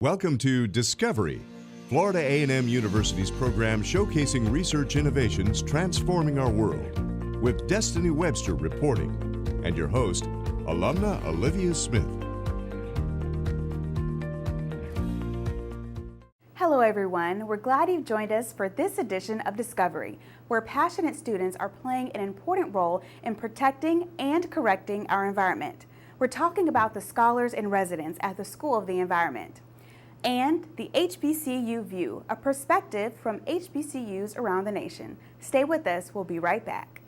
Welcome to Discovery, Florida A&M University's program showcasing research innovations transforming our world, with Destiny Webster reporting, and your host, alumna Olivia Smith. Hello everyone, we're glad you've joined us for this edition of Discovery, where passionate students are playing an important role in protecting and correcting our environment. We're talking about the scholars and residents at the School of the Environment. And the HBCU View, a perspective from HBCUs around the nation. Stay with us, we'll be right back.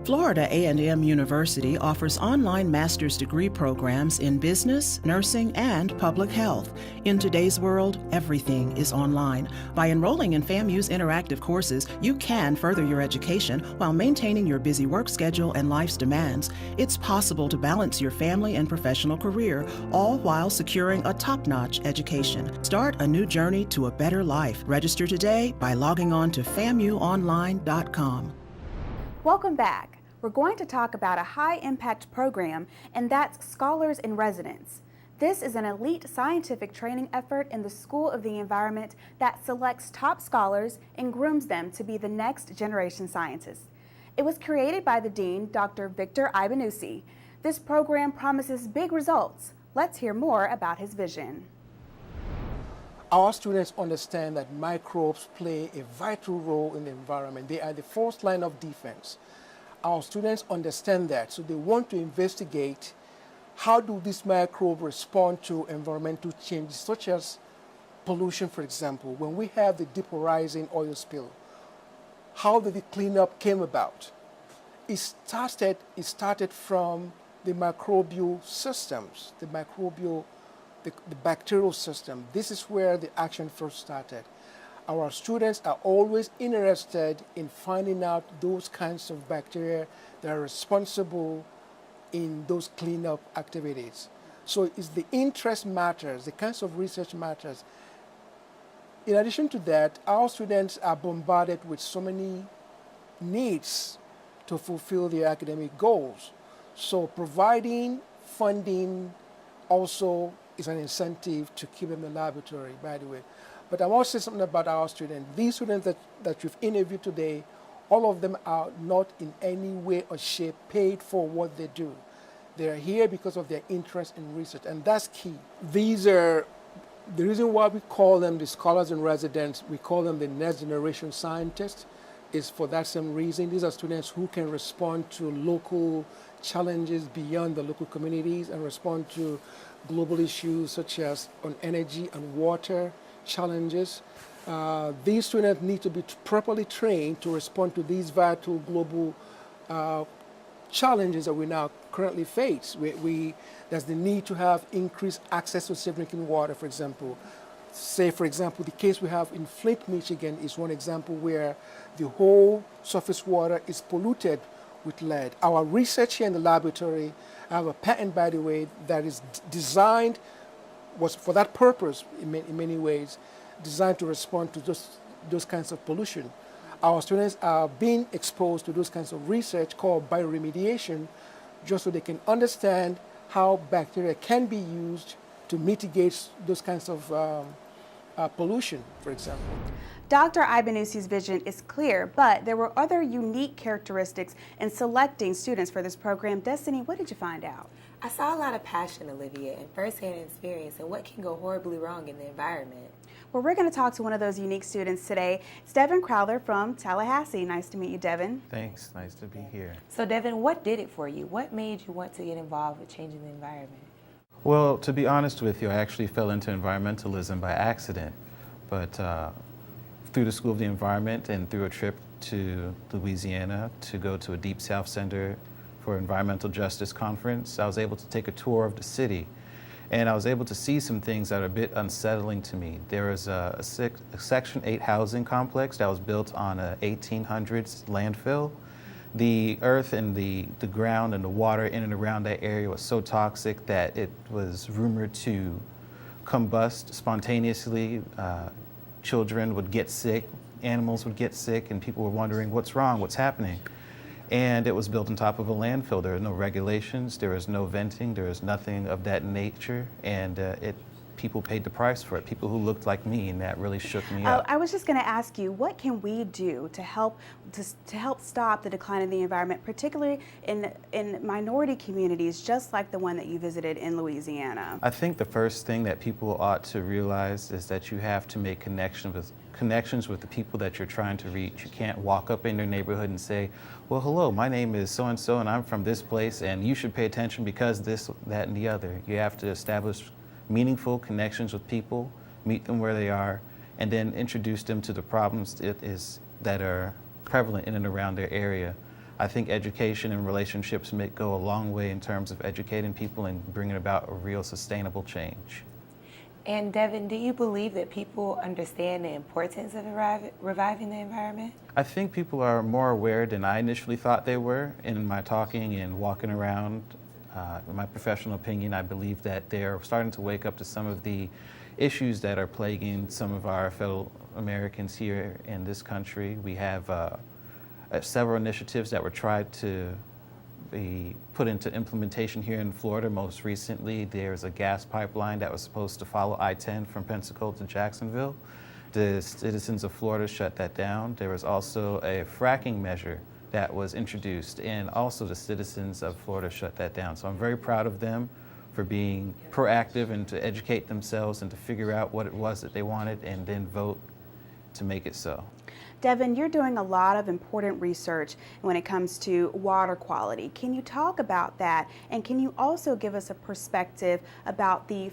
Florida A&M University offers online master's degree programs in business, nursing, and public health. In today's world, everything is online. By enrolling in FAMU's interactive courses, you can further your education while maintaining your busy work schedule and life's demands. It's possible to balance your family and professional career, all while securing a top-notch education. Start a new journey to a better life. Register today by logging on to famuonline.com. Welcome back. We're going to talk about a high-impact program, and that's Scholars in Residence. This is an elite scientific training effort in the School of the Environment that selects top scholars and grooms them to be the next generation scientists. It was created by the Dean, Dr. Victor Ibenussi. This program promises big results. Let's hear more about his vision. Our students understand that microbes play a vital role in the environment. They are the first line of defense. Our students understand that, so they want to investigate how do these microbes respond to environmental changes, such as pollution, for example. When we have the Deep Horizon oil spill, how did the cleanup came about? It started from the microbial systems, the bacterial system. This is where the action first started. Our students are always interested in finding out those kinds of bacteria that are responsible in those cleanup activities. So it's the interest matters, the kinds of research matters. In addition to that, our students are bombarded with so many needs to fulfill their academic goals. So providing funding also is an incentive to keep them in the laboratory, by the way. But I want to say something about our students. These students that you've interviewed today, all of them are not in any way or shape paid for what they do. They're here because of their interest in research, and that's key. These are the reason why we call them the scholars in residence. We call them the next generation scientists, is for that same reason. These are students who can respond to local challenges beyond the local communities and respond to global issues such as on energy and water challenges. These students need to be properly trained to respond to these vital global challenges that we now currently face. There's the need to have increased access to safe drinking water, for example. Say, for example, the case we have in Flint, Michigan is one example where the whole surface water is polluted with lead. Our research here in the laboratory, I have a patent, by the way, that is designed was for that purpose in many ways, designed to respond to those kinds of pollution. Our students are being exposed to those kinds of research called bioremediation, just so they can understand how bacteria can be used to mitigate those kinds of pollution, for example. Dr. Ibenussi's vision is clear, but there were other unique characteristics in selecting students for this program. Destiny, what did you find out? I saw a lot of passion, Olivia, and firsthand experience and what can go horribly wrong in the environment. Well, we're going to talk to one of those unique students today. It's Devin Crowther from Tallahassee. Nice to meet you, Devin. Thanks. Nice to be here. So, Devin, what did it for you? What made you want to get involved with changing the environment? Well, to be honest with you, I actually fell into environmentalism by accident. But through the School of the Environment and through a trip to Louisiana to go to a Deep South Center for Environmental Justice Conference, I was able to take a tour of the city. And I was able to see some things that are a bit unsettling to me. There was a Section 8 housing complex that was built on a 1800s landfill. The earth and the ground and the water in and around that area was so toxic that it was rumored to combust spontaneously. Children would get sick, animals would get sick, and people were wondering what's wrong, what's happening. And it was built on top of a landfill. There are no regulations, there is no venting, there is nothing of that nature, and it people paid the price for it, people who looked like me, and that really shook me up. I was just going to ask you, what can we do to help stop the decline of the environment, particularly in minority communities, just like the one that you visited in Louisiana? I think the first thing that people ought to realize is that you have to make connections with the people that you're trying to reach. You can't walk up in their neighborhood and say, well, hello, my name is so-and-so and I'm from this place and you should pay attention because this, that, and the other. You have to establish meaningful connections with people, meet them where they are, and then introduce them to the problems that are prevalent in and around their area. I think education and relationships go a long way in terms of educating people and bringing about a real sustainable change. And Devin, do you believe that people understand the importance of reviving the environment? I think people are more aware than I initially thought they were in my talking and walking around. In my professional opinion, I believe that they're starting to wake up to some of the issues that are plaguing some of our fellow Americans here in this country. We have several initiatives that were tried to be put into implementation here in Florida. Most recently, there's a gas pipeline that was supposed to follow I-10 from Pensacola to Jacksonville. The citizens of Florida shut that down. There was also a fracking measure that was introduced, and also the citizens of Florida shut that down. So I'm very proud of them for being proactive and to educate themselves and to figure out what it was that they wanted and then vote to make it so. Devin, you're doing a lot of important research when it comes to water quality. Can you talk about that? And can you also give us a perspective about the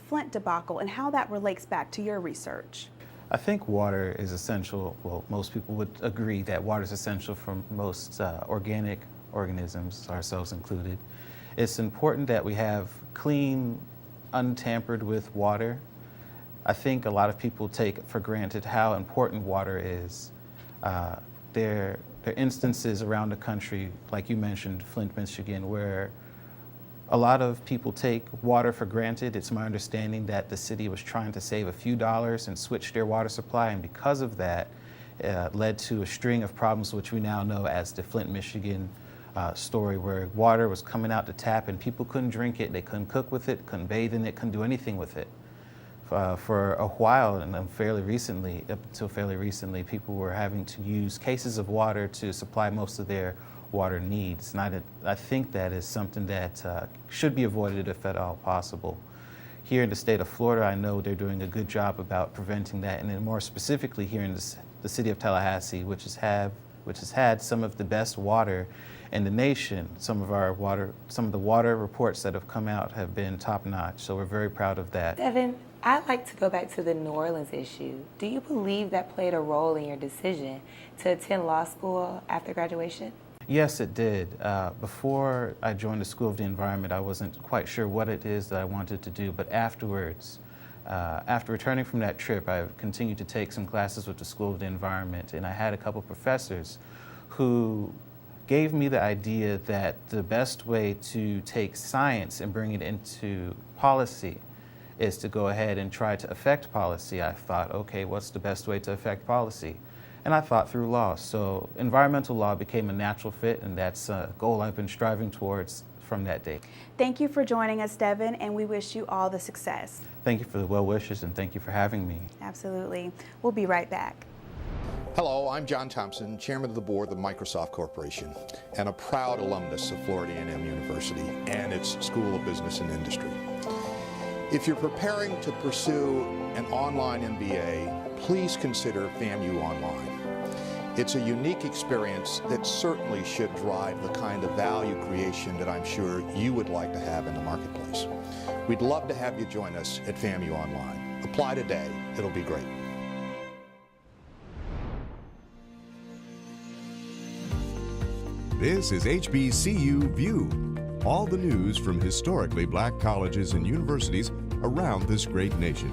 Flint debacle and how that relates back to your research? I think water is essential. Well, most people would agree that water is essential for most organic organisms, ourselves included. It's important that we have clean, untampered with water. I think a lot of people take for granted how important water is. There are instances around the country, like you mentioned, Flint, Michigan, where a lot of people take water for granted. It's my understanding that the city was trying to save a few dollars and switch their water supply, and because of that, led to a string of problems which we now know as the Flint, Michigan story, where water was coming out the tap and people couldn't drink it, they couldn't cook with it, couldn't bathe in it, couldn't do anything with it. For a while, and up until fairly recently, people were having to use cases of water to supply most of their water needs. And I think that is something that should be avoided if at all possible. Here in the state of Florida, I know they're doing a good job about preventing that, and then more specifically here in the city of Tallahassee, which has had some of the best water in the nation. Some of the water reports that have come out have been top-notch, so we're very proud of that. Devin, I'd like to go back to the New Orleans issue. Do you believe that played a role in your decision to attend law school after graduation? Yes, it did. Before I joined the School of the Environment, I wasn't quite sure what it is that I wanted to do, but afterwards, after returning from that trip, I continued to take some classes with the School of the Environment, and I had a couple professors who gave me the idea that the best way to take science and bring it into policy is to go ahead and try to affect policy. I thought, okay, what's the best way to affect policy? And I thought through law. So environmental law became a natural fit, and that's a goal I've been striving towards from that day. Thank you for joining us, Devin, and we wish you all the success. Thank you for the well wishes, and thank you for having me. Absolutely. We'll be right back. Hello, I'm John Thompson, Chairman of the Board of Microsoft Corporation, and a proud alumnus of Florida A&M University and its School of Business and Industry. If you're preparing to pursue an online MBA, please consider FAMU Online. It's a unique experience that certainly should drive the kind of value creation that I'm sure you would like to have in the marketplace. We'd love to have you join us at FAMU Online. Apply today. It'll be great. This is HBCU View. All the news from historically black colleges and universities around this great nation.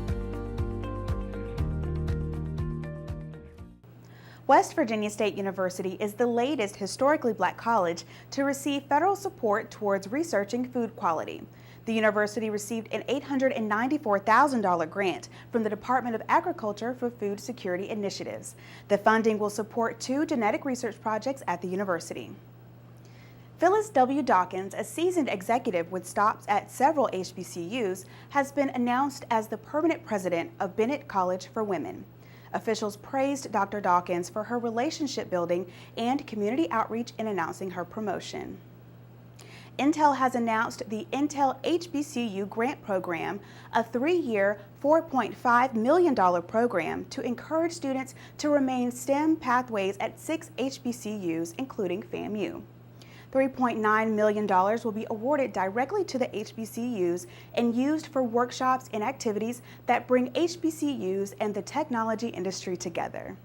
West Virginia State University is the latest historically black college to receive federal support towards researching food quality. The university received an $894,000 grant from the Department of Agriculture for Food Security Initiatives. The funding will support 2 genetic research projects at the university. Phyllis W. Dawkins, a seasoned executive with stops at several HBCUs, has been announced as the permanent president of Bennett College for Women. Officials praised Dr. Dawkins for her relationship building and community outreach in announcing her promotion. Intel has announced the Intel HBCU Grant Program, a 3-year, $4.5 million program to encourage students to remain STEM pathways at 6 HBCUs, including FAMU. $3.9 million will be awarded directly to the HBCUs and used for workshops and activities that bring HBCUs and the technology industry together.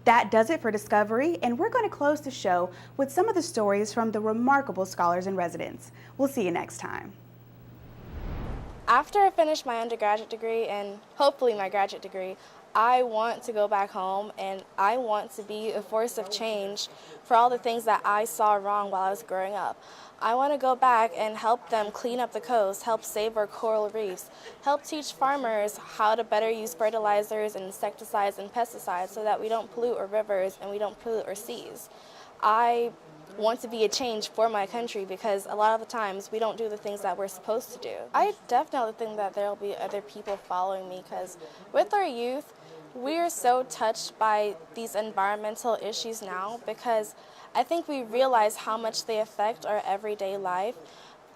That does it for Discovery, and we're going to close the show with some of the stories from the remarkable scholars in residence. We'll see you next time. After I finish my undergraduate degree and hopefully my graduate degree, I want to go back home and I want to be a force of change for all the things that I saw wrong while I was growing up. I want to go back and help them clean up the coast, help save our coral reefs, help teach farmers how to better use fertilizers and insecticides and pesticides so that we don't pollute our rivers and we don't pollute our seas. I want to be a change for my country because a lot of the times we don't do the things that we're supposed to do. I definitely think that there will be other people following me because with our youth, we are so touched by these environmental issues now because I think we realize how much they affect our everyday life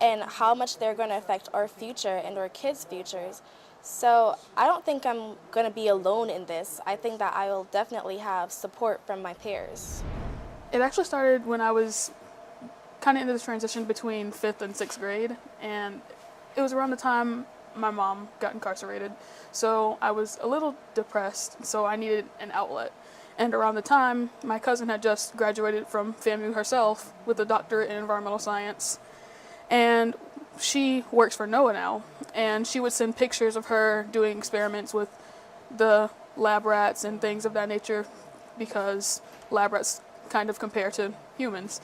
and how much they're going to affect our future and our kids' futures. So I don't think I'm going to be alone in this. I think that I will definitely have support from my peers. It actually started when I was kind of into this transition between 5th and 6th grade, and it was around the time my mom got incarcerated. So I was a little depressed, so I needed an outlet. And around the time, my cousin had just graduated from FAMU herself with a doctorate in environmental science. And she works for NOAA now, and she would send pictures of her doing experiments with the lab rats and things of that nature because lab rats kind of compare to humans.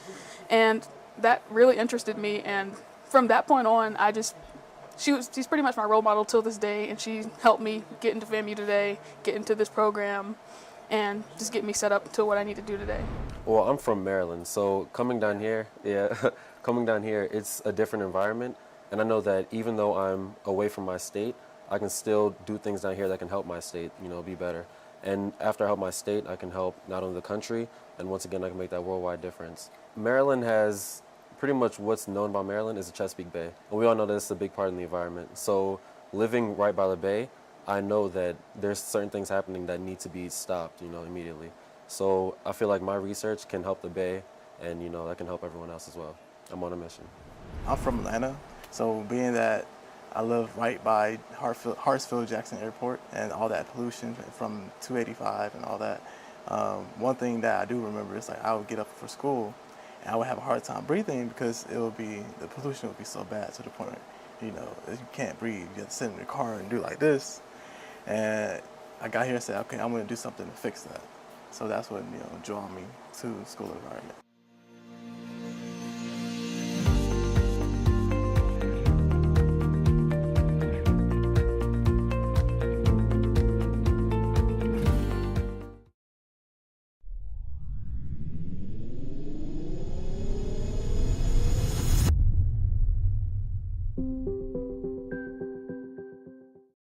And that really interested me, and from that point on, she's pretty much my role model till this day, and she helped me get into FAMU today, get into this program, and just get me set up to what I need to do today. Well, I'm from Maryland, so coming down here, it's a different environment, and I know that even though I'm away from my state, I can still do things down here that can help my state, be better. And after I help my state, I can help not only the country, and once again, I can make that worldwide difference. Maryland has pretty much what's known about Maryland is the Chesapeake Bay. And we all know that it's a big part in the environment. So living right by the bay, I know that there's certain things happening that need to be stopped, immediately. So I feel like my research can help the bay, and, that can help everyone else as well. I'm on a mission. I'm from Atlanta, so being that I live right by Hartsfield-Jackson Airport and all that pollution from 285 and all that, one thing that I do remember is I would get up for school and I would have a hard time breathing because the pollution would be so bad to the point where, you can't breathe. You have to sit in your car and do like this. And I got here and said, okay, I'm going to do something to fix that. So that's what drew me to school environment.